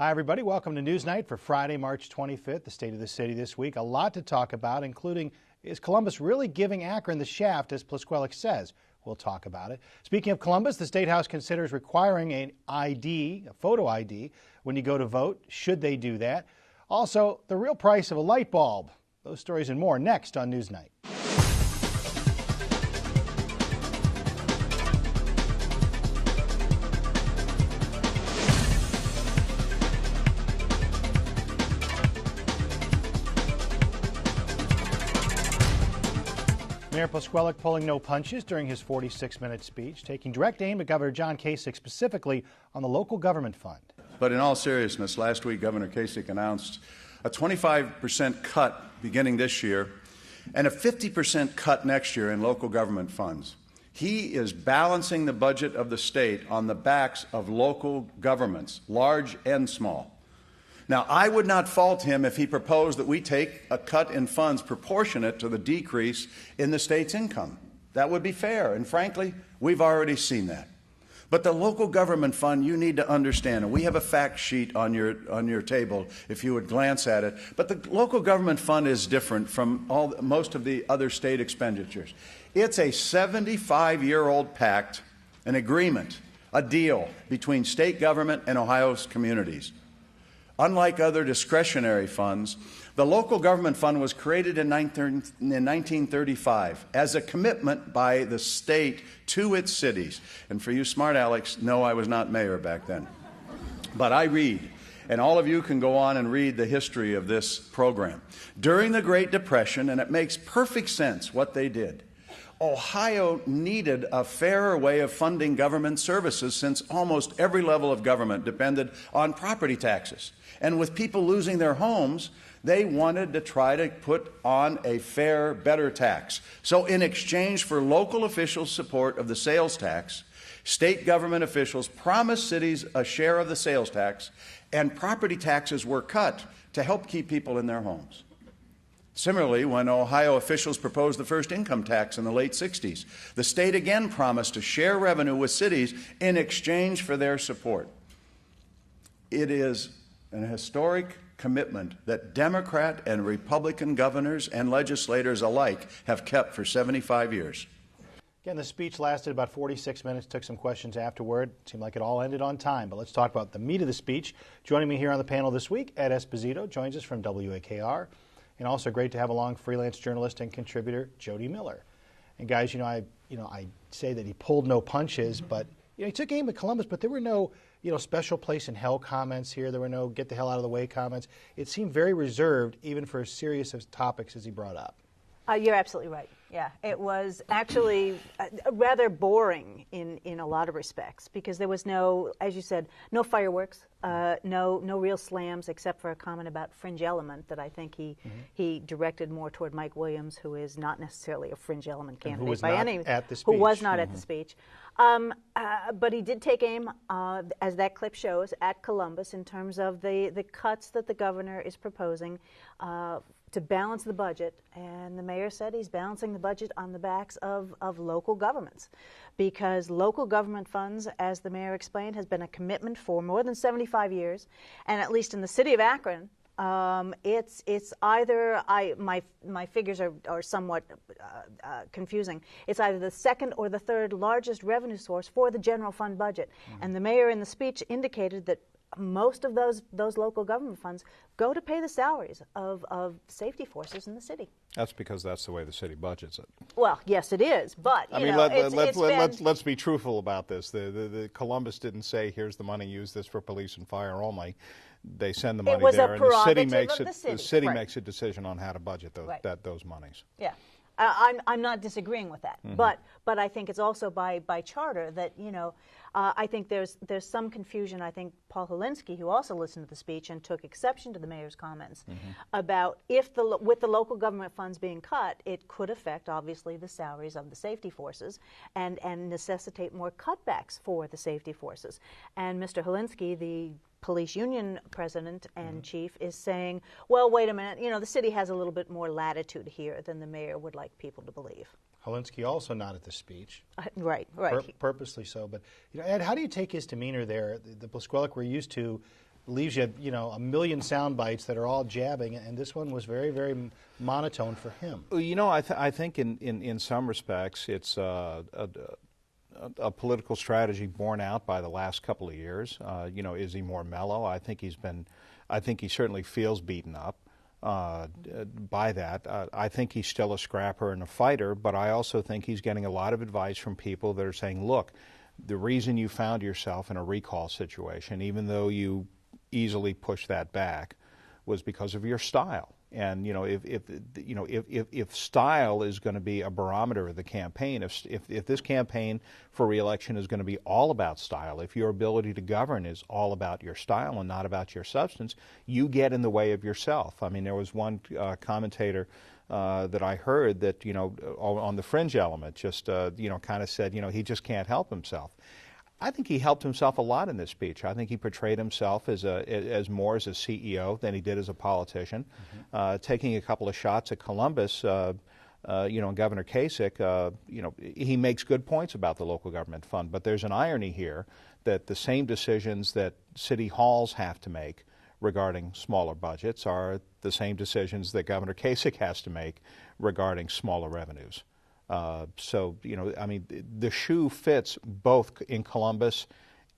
Hi, everybody. Welcome to NewsNite for Friday, March 25th, the state of the city this week. A lot to talk about, including, is Columbus really giving Akron the shaft, as Plusquellic says? We'll talk about it. Speaking of Columbus, the State House considers requiring an ID, a photo ID, when you go to vote. Should they do that? Also, the real price of a light bulb. Those stories and more next on NewsNite. Mayor Plusquellic pulling no punches during his 46-minute speech, taking direct aim at Governor John Kasich specifically on the local government fund. But in all seriousness, last week Governor Kasich announced a 25% cut beginning this year and a 50% cut next year in local government funds. He is balancing the budget of the state on the backs of local governments, large and small. Now, I would not fault him if he proposed that we take a cut in funds proportionate to the decrease in the state's income. That would be fair, and frankly, we've already seen that. But the local government fund, you need to understand, and we have a fact sheet on your table if you would glance at it, but the local government fund is different from most of the other state expenditures. It's a 75-year-old pact, an agreement, a deal between state government and Ohio's communities. Unlike other discretionary funds, the local government fund was created in 1935 as a commitment by the state to its cities. And for you smart Alex, no, I was not mayor back then. But I read, and all of you can go on and read the history of this program. During the Great Depression, and it makes perfect sense what they did, Ohio needed a fairer way of funding government services since almost every level of government depended on property taxes. And with people losing their homes, they wanted to try to put on a fair, better tax. So in exchange for local officials' support of the sales tax, state government officials promised cities a share of the sales tax, and property taxes were cut to help keep people in their homes. Similarly, when Ohio officials proposed the first income tax in the late 60s, the state again promised to share revenue with cities in exchange for their support. It is an historic commitment that Democrat and Republican governors and legislators alike have kept for 75 years. Again, the speech lasted about 46 minutes, took some questions afterward. Seemed like it all ended on time, but let's talk about the meat of the speech. Joining me here on the panel this week, Ed Esposito joins us from WAKR. And also great to have along freelance journalist and contributor Jody Miller. And guys, I say that he pulled no punches, but he took aim at Columbus, but there were no special place in hell comments here. There were no get the hell out of the way comments. It seemed very reserved, even for as serious as topics as he brought up. You're absolutely right. Yeah, it was actually rather boring in a lot of respects because there was no, as you said, no fireworks, no real slams except for a comment about fringe element that I think he directed more toward Mike Williams, who is not necessarily a fringe element candidate by any means. Who was not at the speech. But he did take aim, as that clip shows, at Columbus in terms of the cuts that the governor is proposing to balance the budget, and the mayor said he's balancing the budget on the backs of local governments because local government funds, as the mayor explained, has been a commitment for more than 75 years, and at least in the city of Akron, it's either, my figures are somewhat confusing, it's either the second or the third largest revenue source for the general fund budget, and the mayor in the speech indicated that most of those local government funds go to pay the salaries of safety forces in the city. That's because that's the way the city budgets it. Well, yes, it is, but let's be truthful about this. The Columbus didn't say, "Here's the money. Use this for police and fire only." They send the money there, and the city makes a decision on how to budget those monies. Yeah. I'm not disagreeing with that, but I think it's also by charter that I think there's some confusion. I think Paul Helinski, who also listened to the speech and took exception to the mayor's comments about if with the local government funds being cut, it could affect obviously the salaries of the safety forces and necessitate more cutbacks for the safety forces. And Mr. Helinski, the police union president and chief, is saying, well, wait a minute, the city has a little bit more latitude here than the mayor would like people to believe. Helinski also not at the speech. Right. Purposely so. But, Ed, how do you take his demeanor there? The Plusquellic we're used to leaves you, a million sound bites that are all jabbing, and this one was very, very monotone for him. Well, I think in some respects it's a political strategy borne out by the last couple of years. Is he more mellow? I think he certainly feels beaten up by that. I think he's still a scrapper and a fighter, but I also think he's getting a lot of advice from people that are saying, look, the reason you found yourself in a recall situation, even though you easily push that back, was because of your style. And if style is going to be a barometer of the campaign, if this campaign for re-election is going to be all about style, if your ability to govern is all about your style and not about your substance, you get in the way of yourself. I mean, there was one commentator that I heard that on the fringe element just kind of said he just can't help himself. I think he helped himself a lot in this speech. I think he portrayed himself as more as a CEO than he did as a politician, taking a couple of shots at Columbus. And Governor Kasich, he makes good points about the local government fund, but there's an irony here that the same decisions that city halls have to make regarding smaller budgets are the same decisions that Governor Kasich has to make regarding smaller revenues. The shoe fits both in Columbus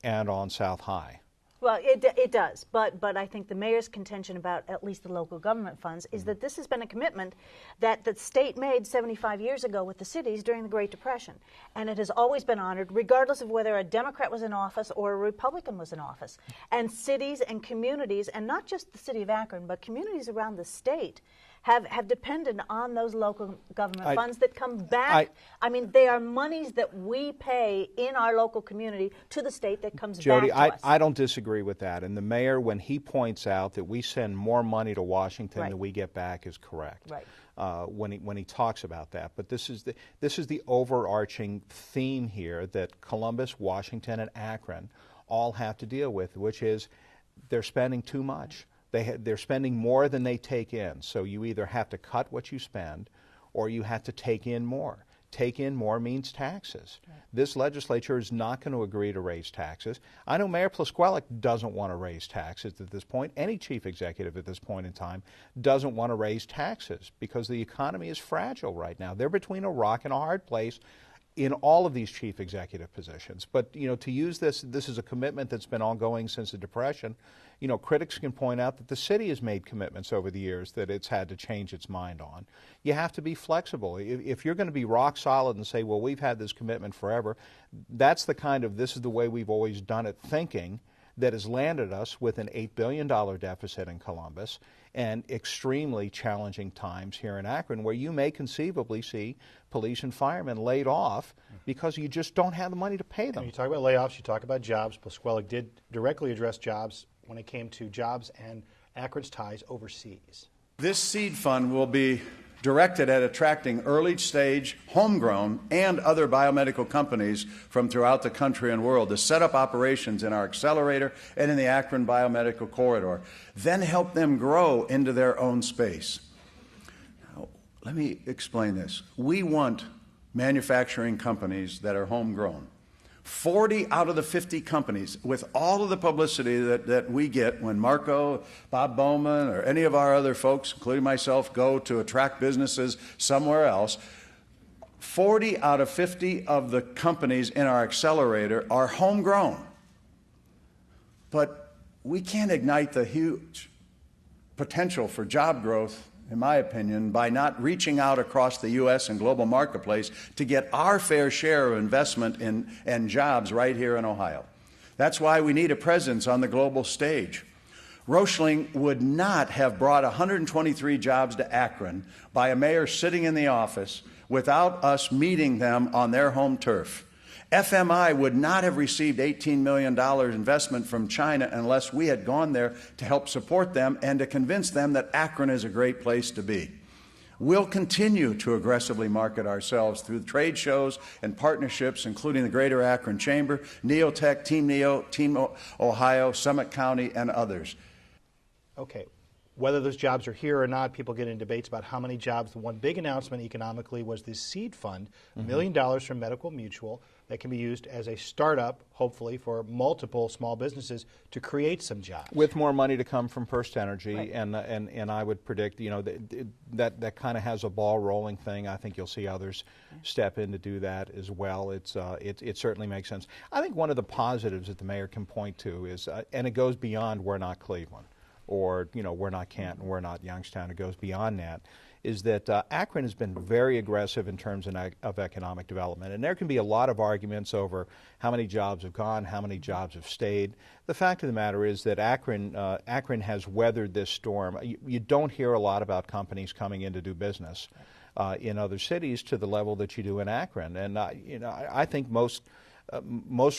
and on South High. Well, it does, but I think the mayor's contention about at least the local government funds is that this has been a commitment that the state made 75 years ago with the cities during the Great Depression, and it has always been honored regardless of whether a Democrat was in office or a Republican was in office. And cities and communities, and not just the city of Akron, but communities around the state have depended on those local government funds that come back. They are monies that we pay in our local community to the state that comes Jody, back to us. I don't disagree with that. And the mayor, when he points out that we send more money to Washington than we get back, is correct. Right. When he talks about that. But this is the overarching theme here that Columbus, Washington, and Akron all have to deal with, which is they're spending too much. They're spending more than they take in. So you either have to cut what you spend or you have to take in more. Take in more means taxes. Right. This legislature is not going to agree to raise taxes. I know Mayor Plusquellic doesn't want to raise taxes at this point. Any chief executive at this point in time doesn't want to raise taxes because the economy is fragile right now. They're between a rock and a hard place in all of these chief executive positions. But, to use this is a commitment that's been ongoing since the Depression. Critics can point out that the city has made commitments over the years that it's had to change its mind on. You have to be flexible. If you're going to be rock solid and say, well, we've had this commitment forever, that's the kind of this is the way we've always done it thinking that has landed us with an $8 billion deficit in Columbus and extremely challenging times here in Akron where you may conceivably see police and firemen laid off because you just don't have the money to pay them. You talk about layoffs, you talk about jobs. Plusquellic did directly address jobs when it came to jobs and Akron's ties overseas. This seed fund will be directed at attracting early-stage, homegrown, and other biomedical companies from throughout the country and world to set up operations in our accelerator and in the Akron biomedical corridor, then help them grow into their own space. Now, let me explain this. We want manufacturing companies that are homegrown. 40 out of the 50 companies, with all of the publicity that we get when Marco, Bob Bowman, or any of our other folks, including myself, go to attract businesses somewhere else, 40 out of 50 of the companies in our accelerator are homegrown. But we can't ignite the huge potential for job growth, in my opinion, by not reaching out across the U.S. and global marketplace to get our fair share of investment and jobs right here in Ohio. That's why we need a presence on the global stage. Rochling would not have brought 123 jobs to Akron by a mayor sitting in the office without us meeting them on their home turf. FMI would not have received $18 million investment from China unless we had gone there to help support them and to convince them that Akron is a great place to be. We'll continue to aggressively market ourselves through trade shows and partnerships, including the Greater Akron Chamber, Neotech, Team Neo, Team Ohio, Summit County, and others. Okay. Whether those jobs are here or not, people get in debates about how many jobs. The one big announcement economically was this seed fund, $1 million from Medical Mutual that can be used as a startup, hopefully, for multiple small businesses to create some jobs. With more money to come from First Energy, right. and I would predict, that kind of has a ball rolling thing. I think you'll see others step in to do that as well. It certainly makes sense. I think one of the positives that the mayor can point to is, and it goes beyond we're not Cleveland, or we're not Canton, we're not Youngstown. It goes beyond that. Is that Akron has been very aggressive in terms of economic development. And there can be a lot of arguments over how many jobs have gone, how many jobs have stayed. The fact of the matter is that Akron has weathered this storm. You don't hear a lot about companies coming in to do business in other cities to the level that you do in Akron. And I think most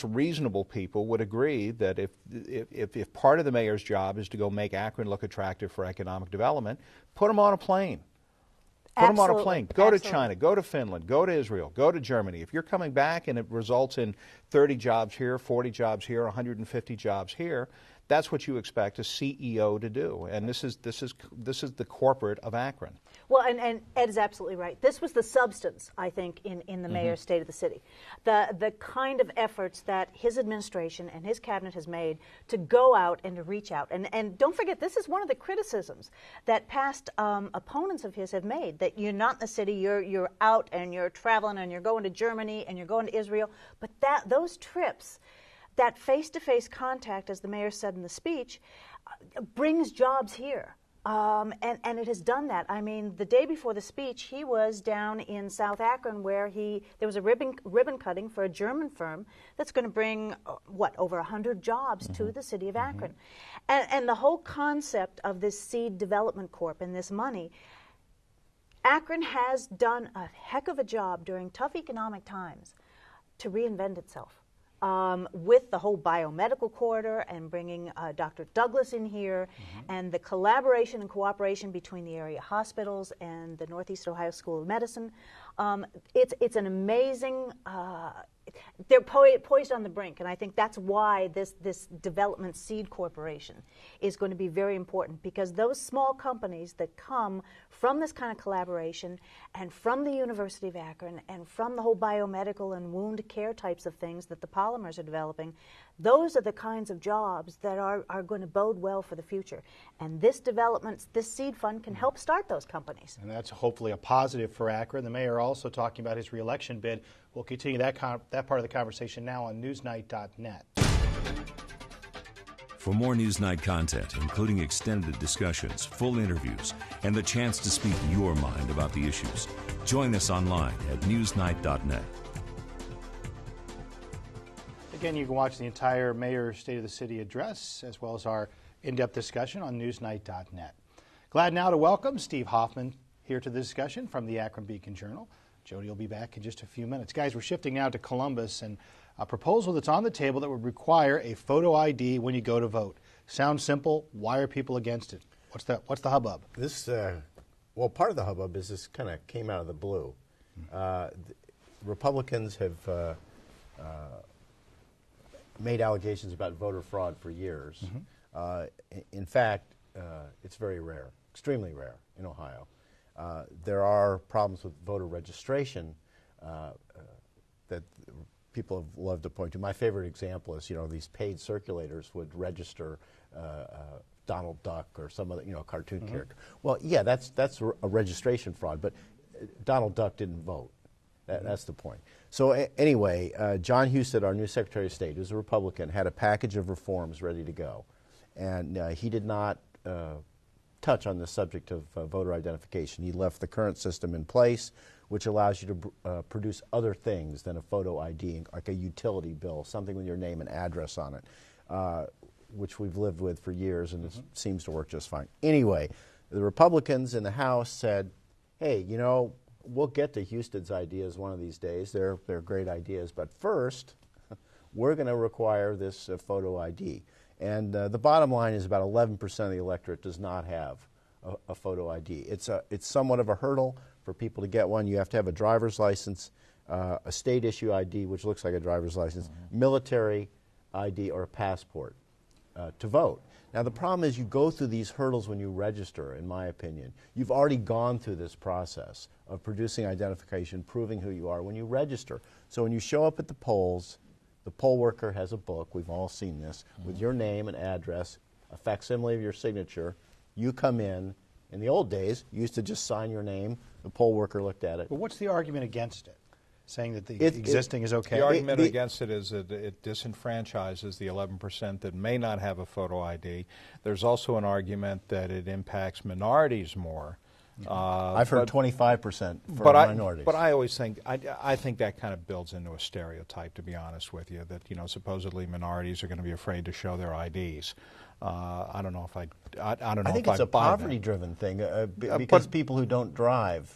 reasonable people would agree that if part of the mayor's job is to go make Akron look attractive for economic development, put them on a plane. Put them on a plane. Go to China. Go to Finland. Go to Israel. Go to Germany. If you're coming back and it results in 30 jobs here, 40 jobs here, 150 jobs here, that's what you expect a CEO to do. And this is the corporate of Akron. Well, and Ed is absolutely right. This was the substance, I think, in the mayor's state of the city. The kind of efforts that his administration and his cabinet has made to go out and to reach out. And don't forget, this is one of the criticisms that past opponents of his have made, that you're not in the city, you're out and you're traveling and you're going to Germany and you're going to Israel. But those trips, that face-to-face contact, as the mayor said in the speech, brings jobs here. And it has done that. I mean, the day before the speech, he was down in South Akron where there was a ribbon cutting for a German firm that's going to bring, over 100 jobs to the city of Akron. And the whole concept of this Seed Development Corp and this money, Akron has done a heck of a job during tough economic times to reinvent itself. With the whole biomedical corridor and bringing Dr. Douglas in here, and the collaboration and cooperation between the area hospitals and the Northeast Ohio School of Medicine. It's an amazing, they're poised on the brink, and I think that's why this Development Seed Corporation is going to be very important, because those small companies that come from this kind of collaboration and from the University of Akron and from the whole biomedical and wound care types of things that the polymers are developing, those are the kinds of jobs that are going to bode well for the future. And this seed fund can help start those companies. And that's hopefully a positive for Akron. The mayor also talking about his re-election bid. We'll continue that part of the conversation now on NewsNite.net. For more NewsNite content, including extended discussions, full interviews, and the chance to speak your mind about the issues, join us online at NewsNite.net. Again, you can watch the entire Mayor's State of the City address, as well as our in-depth discussion on NewsNite.net. Glad now to welcome Steve Hoffman here to the discussion from the Akron Beacon Journal. Jody will be back in just a few minutes. Guys, we're shifting now to Columbus and a proposal that's on the table that would require a photo ID when you go to vote. Sounds simple. Why are people against it? What's the hubbub? This, well, part of the hubbub is this kind of came out of the blue. Republicans have made allegations about voter fraud for years. In fact, it's very rare, extremely rare in Ohio. There are problems with voter registration that people have loved to point to. My favorite example is, these paid circulators would register Donald Duck or some other, cartoon character. Well, yeah, that's a registration fraud, but Donald Duck didn't vote. That's the point. So anyway, John Husted, our new Secretary of State, who's a Republican, had a package of reforms ready to go. And he did not touch on the subject of voter identification. He left the current system in place, which allows you to produce other things than a photo ID, like a utility bill, something with your name and address on it, which we've lived with for years, and it seems to work just fine. Anyway, the Republicans in the House said, hey, we'll get to Husted's ideas one of these days. They're great ideas, but first, we're going to require this photo ID. And the bottom line is about 11% of the electorate does not have a photo ID. It's somewhat of a hurdle for people to get one. You have to have a driver's license, a state issue ID, which looks like a driver's license, military ID, or a passport to vote. Now, the problem is you go through these hurdles when you register, in my opinion. You've already gone through this process of producing identification, proving who you are when you register. So when you show up at the polls, the poll worker has a book, we've all seen this, with your name and address, a facsimile of your signature. You come in the old days, you used to just sign your name, the poll worker looked at it. But what's the argument against it? Saying that the existing is okay? The argument against it is that it disenfranchises the 11% that may not have a photo ID. There's also an argument that it impacts minorities more. I've heard 25% for minorities. But I always think, I think that kind of builds into a stereotype, to be honest with you, that, you know, supposedly minorities are going to be afraid to show their IDs. I don't know if I don't know. I think it's a poverty-driven thing because people who don't drive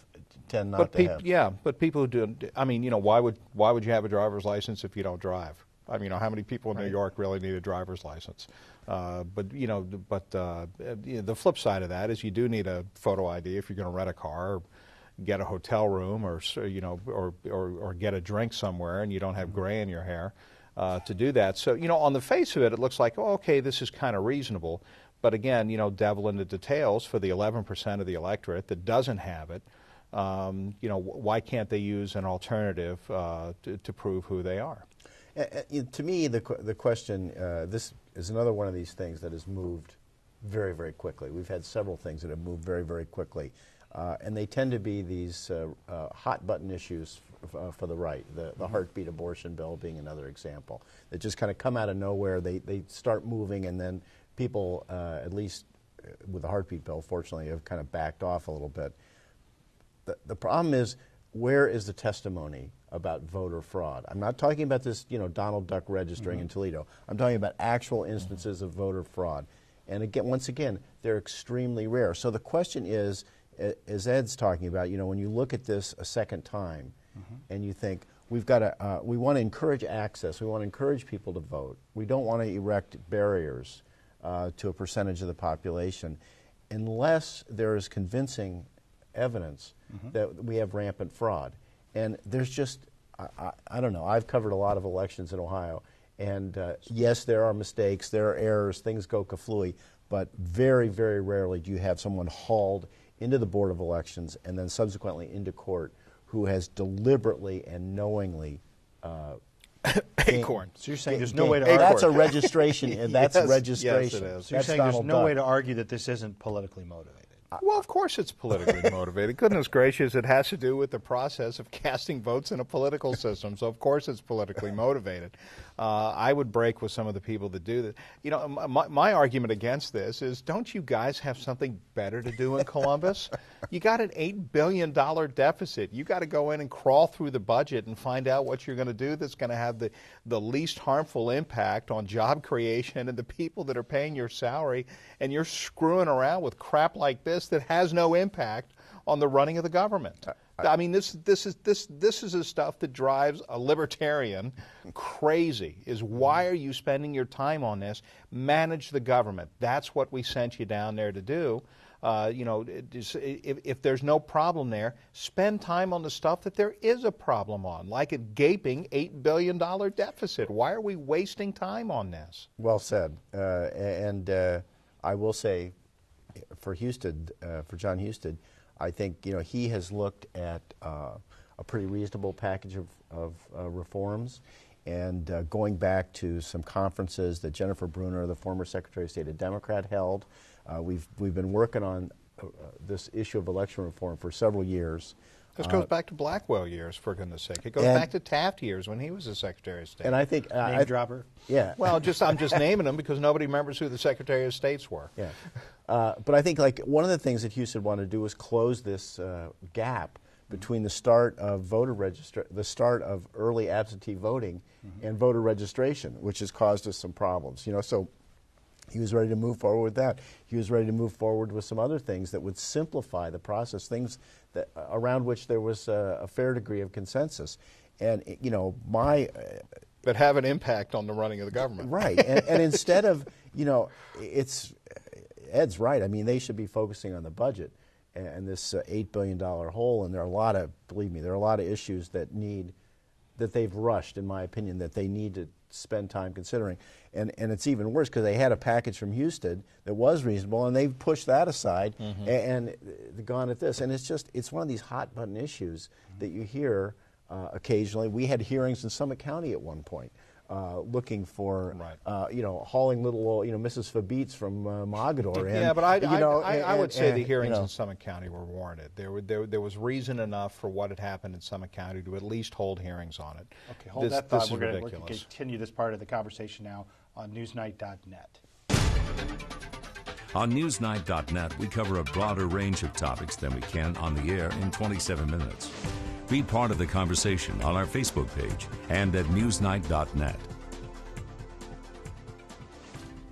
tend not to have. Yeah, but people who do. I mean, you know, why would you have a driver's license if you don't drive? I mean, you know, how many people in New York really need a driver's license? But the flip side of that is you do need a photo ID if you're going to rent a car, or get a hotel room, or or get a drink somewhere, and you don't have gray in your hair to do that. So, you know, on the face of it, it looks like, oh, okay, this is kind of reasonable. But again, you know, devil in the details for the 11% of the electorate that doesn't have it. You know, why can't they use an alternative to prove who they are? To me, the question, this is another one of these things that has moved very, very quickly. We've had several things that have moved very, very quickly. And they tend to be these hot-button issues for the right, the heartbeat abortion bill being another example, that just kind of come out of nowhere. They start moving, and then people, at least with the heartbeat bill, fortunately, have kind of backed off a little bit. The problem is, where is the testimony about voter fraud? I'm not talking about this, you know, Donald Duck registering in Toledo. I'm talking about actual instances of voter fraud. And again, once again, they're extremely rare. So the question is, as Ed's talking about, you know, when you look at this a second time and you think, we've got to, we want to encourage access, we want to encourage people to vote, we don't want to erect barriers to a percentage of the population, unless there is convincing evidence that we have rampant fraud. And there's just, I don't know, I've covered a lot of elections in Ohio, and yes, there are mistakes, there are errors, things go kaflooey, but very, very rarely do you have someone hauled into the Board of Elections and then subsequently into court who has deliberately and knowingly Acorn. So you're saying there's no way to argue. That's a registration. That's registration. Yes, it is. So you're saying there's no way to argue that this isn't politically motivated. Well, of course it's politically motivated. Goodness gracious, it has to do with the process of casting votes in a political system, so of course it's politically motivated. I would break with some of the people that do that. You know, my argument against this is, don't you guys have something better to do in Columbus? You got an $8 billion deficit. You got to go in and crawl through the budget and find out what you're going to do that's going to have the least harmful impact on job creation and the people that are paying your salary, and you're screwing around with crap like this that has no impact on the running of the government. I mean, this is the stuff that drives a libertarian crazy, is why are you spending your time on this? Manage the government. That's what we sent you down there to do. You know, if there's no problem there, spend time on the stuff that there is a problem on, like a gaping $8 billion deficit. Why are we wasting time on this? Well said. And I will say, for Husted, for John Husted, I think, you know, he has looked at a pretty reasonable package of reforms, and going back to some conferences that Jennifer Brunner, the former Secretary of State, a Democrat, held. We've been working on this issue of election reform for several years. This goes back to Blackwell years, for goodness sake. It goes back to Taft years when he was the Secretary of State. And I think name dropper. Yeah. Well, I'm just naming them because nobody remembers who the Secretary of States were. Yeah. But I think, like, one of the things that Houston wanted to do was close this gap between the start of the start of early absentee voting and voter registration, which has caused us some problems. You know, so he was ready to move forward with that. He was ready to move forward with some other things that would simplify the process, things that around which there was a fair degree of consensus. And, you know, that have an impact on the running of the government. Right. And instead of, you know, Ed's right. I mean, they should be focusing on the budget and this $8 billion hole. And there are a lot of, believe me, there are a lot of issues that they've rushed, in my opinion, that they need spend time considering. And it's even worse because they had a package from Houston that was reasonable, and they've pushed that aside and gone at this. And it's one of these hot button issues that you hear occasionally. We had hearings in Summit County at one point. Looking for, hauling little, Mrs. Fabitz from Mogador in. Yeah, but I would say the hearings in Summit County were warranted. There was reason enough for what had happened in Summit County to at least hold hearings on it. Okay, hold that thought. We're going to continue this part of the conversation now on NewsNite.net. On NewsNite.net, we cover a broader range of topics than we can on the air in 27 minutes. Be part of the conversation on our Facebook page and at NewsNite.net.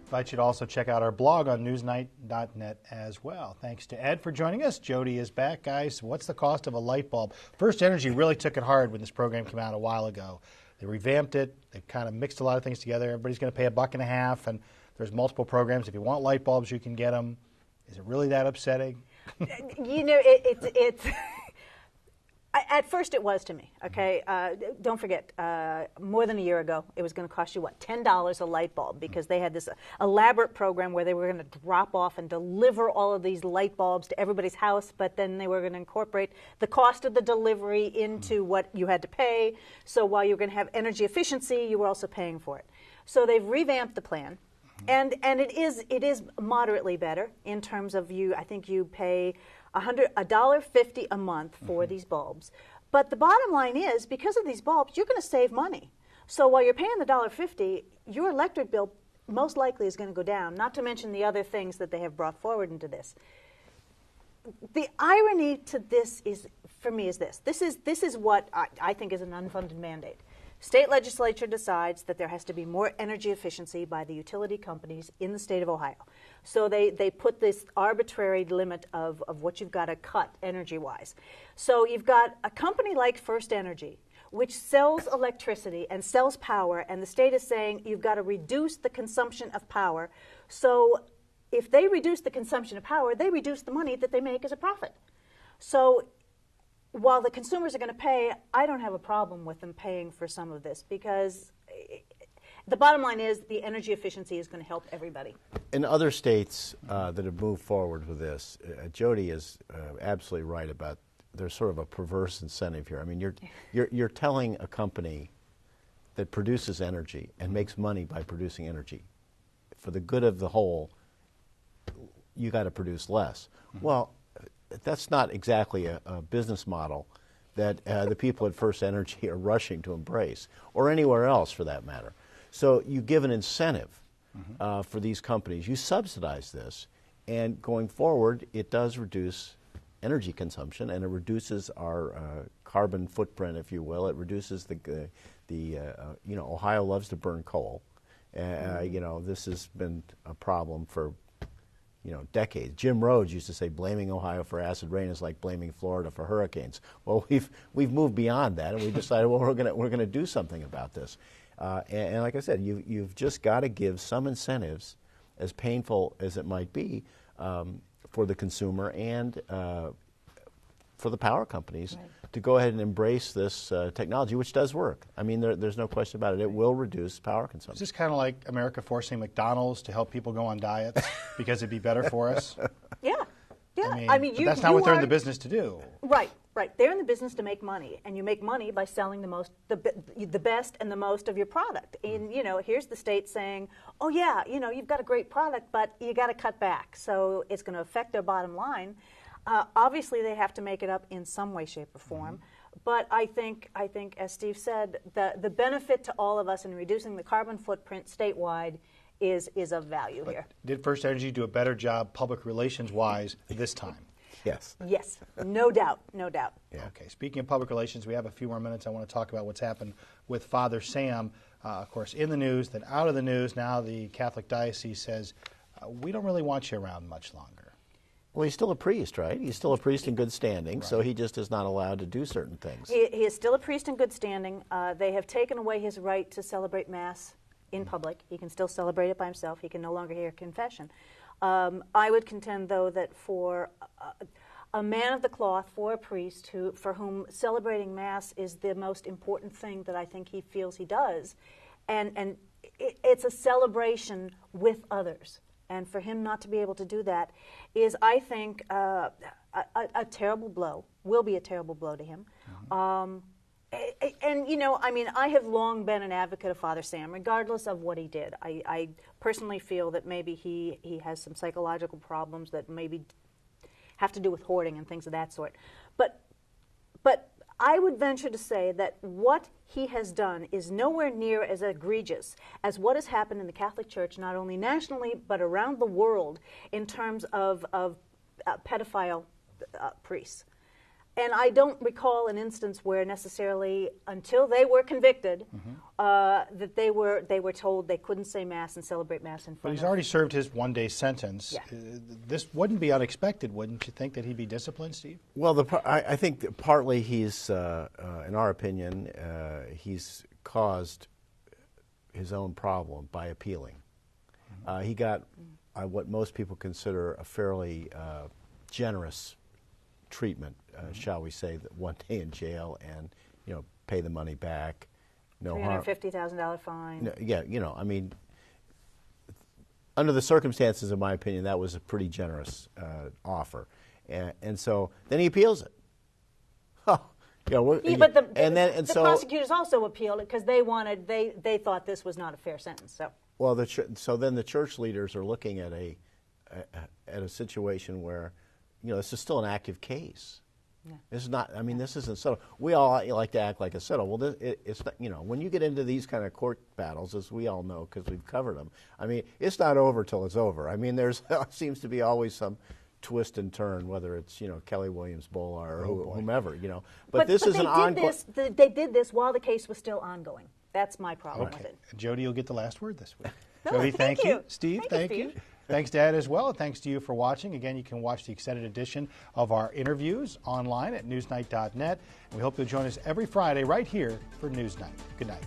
Invite you to also check out our blog on NewsNite.net as well. Thanks to Ed for joining us. Jody is back. Guys, what's the cost of a light bulb? First Energy really took it hard when this program came out a while ago. They revamped it. They kind of mixed a lot of things together. Everybody's going to pay $1.50, and there's multiple programs. If you want light bulbs, you can get them. Is it really that upsetting? It's at first it was to me, okay? Don't forget, more than a year ago, it was going to cost you, what, $10 a light bulb, because they had this elaborate program where they were going to drop off and deliver all of these light bulbs to everybody's house, but then they were going to incorporate the cost of the delivery into what you had to pay. So while you're going to have energy efficiency, you were also paying for it. So they've revamped the plan. And it is moderately better in terms of I think you pay $1.50 a month for these bulbs. But the bottom line is, because of these bulbs, you're going to save money. So while you're paying the $1.50, your electric bill most likely is going to go down, not to mention the other things that they have brought forward into this. The irony to this is, for me, is this. This is what I think is an unfunded mandate. State legislature decides that there has to be more energy efficiency by the utility companies in the state of Ohio. So they put this arbitrary limit of what you've got to cut energy-wise. So you've got a company like First Energy, which sells electricity and sells power, and the state is saying you've got to reduce the consumption of power. So if they reduce the consumption of power, they reduce the money that they make as a profit. So while the consumers are going to pay, I don't have a problem with them paying for some of this, because the bottom line is the energy efficiency is going to help everybody. In other states that have moved forward with this, Jody is absolutely right about there's sort of a perverse incentive here. I mean, you're telling a company that produces energy and makes money by producing energy, for the good of the whole, you got to produce less. Well, that's not exactly a business model that the people at First Energy are rushing to embrace, or anywhere else for that matter. So you give an incentive for these companies. You subsidize this, and going forward, it does reduce energy consumption, and it reduces our carbon footprint, if you will. It reduces Ohio loves to burn coal. This has been a problem for decades. Jim Rhodes used to say blaming Ohio for acid rain is like blaming Florida for hurricanes. Well, we've moved beyond that, and we decided, well, we're going to do something about this. And like I said, you've just got to give some incentives, as painful as it might be, for the consumer and for the power companies to go ahead and embrace this technology, which does work. I mean, there's no question about it. It will reduce power consumption. Is this kind of like America forcing McDonald's to help people go on diets because it'd be better for us? Yeah. I mean that's not what they're in the business to do. Right. They're in the business to make money, and you make money by selling the best and the most of your product. And here's the state saying, "Oh yeah, you've got a great product, but you got to cut back." So it's going to affect their bottom line. Obviously, they have to make it up in some way, shape, or form. But I think, as Steve said, the benefit to all of us in reducing the carbon footprint statewide is of value here. Did First Energy do a better job public relations-wise this time? Yes. Yes, no doubt, no doubt. Yeah. Okay, speaking of public relations, we have a few more minutes. I want to talk about what's happened with Father Sam. Of course, in the news, then out of the news. Now the Catholic Diocese says, we don't really want you around much longer. Well, he's still a priest, right? He's still a priest in good standing, so he just is not allowed to do certain things. He is still a priest in good standing. They have taken away his right to celebrate Mass in public. He can still celebrate it by himself. He can no longer hear confession. I would contend, though, that for a man of the cloth, for a priest for whom celebrating Mass is the most important thing that I think he feels he does, and it's a celebration with others. And for him not to be able to do that is, I think, a terrible blow, will be a terrible blow to him. And, you know, I mean, I have long been an advocate of Father Sam, regardless of what he did. I personally feel that maybe he has some psychological problems that maybe have to do with hoarding and things of that sort. But I would venture to say that what he has done is nowhere near as egregious as what has happened in the Catholic Church, not only nationally, but around the world in terms of pedophile priests. And I don't recall an instance where necessarily, until they were convicted, that they were told they couldn't say Mass and celebrate Mass in front of. But he's already served his one-day sentence. Yeah. This wouldn't be unexpected, wouldn't you think, that he'd be disciplined, Steve? Well, I think that partly he's, in our opinion, he's caused his own problem by appealing. He got what most people consider a fairly generous treatment, shall we say, that 1 day in jail and, you know, pay the money back, no harm. $350,000 fine. No, yeah, you know, I mean, under the circumstances, in my opinion, that was a pretty generous offer, and so then he appeals it. Oh, you know, but the prosecutors also appealed it because they thought this was not a fair sentence. So well, so then the church leaders are looking at a situation where, you know, this is still an active case. Yeah. This is not, I mean, this isn't settled. We all like to act like it's settled. Well, it's not, you know, when you get into these kind of court battles, as we all know because we've covered them, I mean, it's not over till it's over. I mean, there's seems to be always some twist and turn, whether it's, you know, Kelly Williams Bolar or whomever, you know. But this is an ongoing. They did this while the case was still ongoing. That's my problem with it. Jody, you'll get the last word this week. No, Jody, thank you. Steve, thank you. Thanks, Dad, as well. Thanks to you for watching. Again, you can watch the extended edition of our interviews online at newsnight.net. And we hope you'll join us every Friday right here for Newsnight. Good night.